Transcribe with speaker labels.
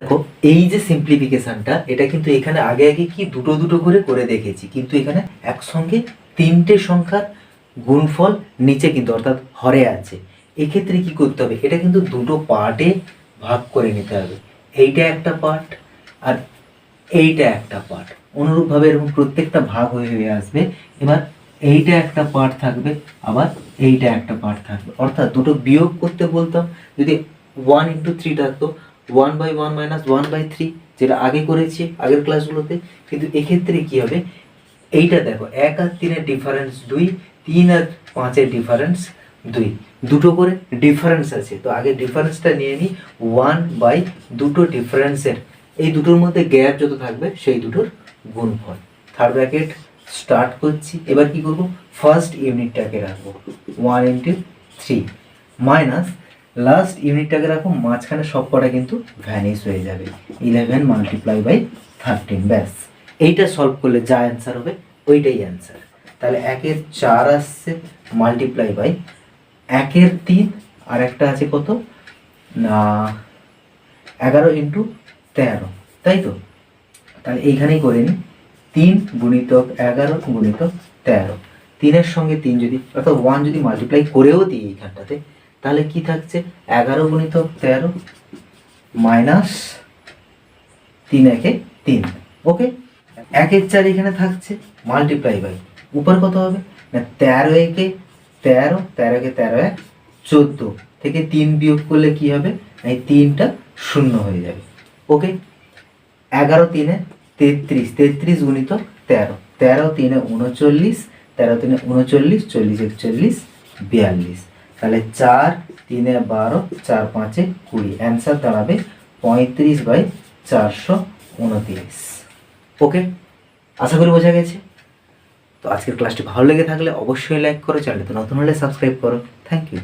Speaker 1: দেখো এই যে সিম্পলিফিকেশনটা, এটা কিন্তু এখানে আগে আগে কি দুটো দুটো করে দেখেছি, কিন্তু এখানে একসঙ্গে তিনটে সংখ্যার গুণফল নিচে কিন্তু অর্থাৎ হরে আছে। এক্ষেত্রে কি করতে হবে, এটা কিন্তু দুটো পার্টে ভাগ করে নিতে হবে। এইটা একটা পার্ট আর এইটা একটা পার্ট, অনুরূপভাবে এরকম প্রত্যেকটা ভাগ হয়ে হয়ে আসবে। এবার এইটা একটা পার্ট থাকবে, আবার এইটা একটা পার্ট থাকবে, অর্থাৎ দুটো বিয়োগ করতে বলতাম যদি 1 × 3 থাকতো 1/1 - 1/3, যেটা আগে করেছি আগের ক্লাসগুলোতে। কিন্তু এক্ষেত্রে কি হবে, এইটা দেখো 1 আর 3-এর ডিফারেন্স 2, 3 আর 5-এর ডিফারেন্স 2, দুটো করে ডিফারেন্স আছে। তো আগে ডিফারেন্সটা নিয়ে নিই, 1/, দুটো ডিফারেন্সের এই দুটোর মধ্যে গ্যাপ যত থাকবে সেই দুটোর গুণফল। থার্ড ব্র্যাকেট স্টার্ট করছি। এবার কি করব, ফার্স্ট ইউনিটটাকে রাখবো 1 × 3 মাইনাস লাস্ট ইউনিটটাকে রাখবো, মাঝখানে সব কটা কিন্তু ভ্যানিশ হয়ে যাবে, 11 × 13। ব্যাস, এইটা সলভ করলে যা অ্যান্সার হবে ওইটাই অ্যান্সার। তাহলে 1-এর 4 আসছে মাল্টিপ্লাই বাই 1-এর 3, আর একটা আছে কত না 11 × 13, তাই তো? তাহলে এইখানেই করে নিই, 3 × 11 × 13, 3-এর সঙ্গে 3 যদি অর্থাৎ 1 যদি মাল্টিপ্লাই করেও দিই এইখানটাতে, তাহলে কি থাকছে 11 × 13 মাইনাস 3 × 3। ওকে, 1-এর 4 এখানে থাকছে মাল্টিপ্লাই বাই উপর কত হবে না 13 × 13, 13 × 13 = 14, থেকে 3 বিয়োগ করলে কি হবে, এই 3টা শূন্য হয়ে যাবে। ওকে, 11 × 3 = 33, 33 × 13, 13 × 3 = 39, 13 × 3 = 39, 40 × 41 = 42। তাহলে 4 × 3 = 12, 4 × 5 = 20, অ্যান্সার দাঁড়াবে 35/429। ওকে, আশা করি বোঝা গেছে। তো আজকের ক্লাসটি ভালো লেগে থাকলে অবশ্যই লাইক করো, চ্যানেলটি নতুন হলে সাবস্ক্রাইব করো। Thank you.